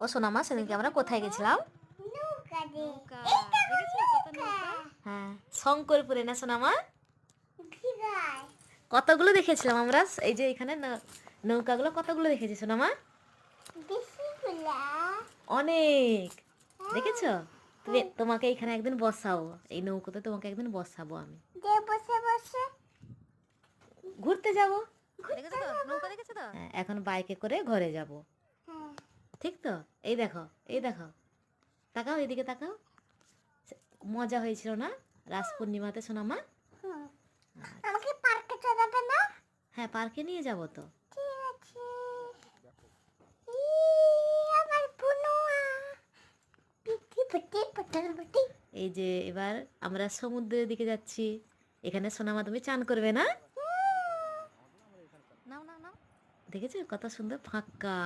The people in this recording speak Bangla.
ও সোনামা, সেদিনকে আমরা কোথায় গেছিলাম? নৌকা দেখেছো কত নৌকা? হ্যাঁ, শঙ্করপুরে না সোনামা? কতগুলো দেখেছিলাম আমরা, এই যে এখানে নৌকাগুলো কতগুলো দেখেছি সোনামা? অনেক। দেখেছো? তোমাকে এখানে একদিন বসাবো, এই নৌকোতে তোমাকে একদিন বসাবো আমি। ঘুরতে যাব। দেখেছো তো নৌকা দেখেছো তো? হ্যাঁ, এখন বাইকে করে ঘরে যাব। ঠিক তো? এই দেখো, এই দেখো, তাকাও এদিকে তাকাও। মজা হয়েছিল না রাস পূর্ণিমাতে সোনামা? আমাকে পার্কে চড়াবে না? হ্যাঁ, পার্কে নিয়ে যাব তো। ঠিক আছে। আমার বুনুয়া পিটি পিটি পটল পিটি। এই যে এবার আমরা সমুদ্রের দিকে যাচ্ছি। এখানে সোনামা তুমি চান করবে না? নাও নাও নাও। দেখেছো কত সুন্দর ফাঁকা।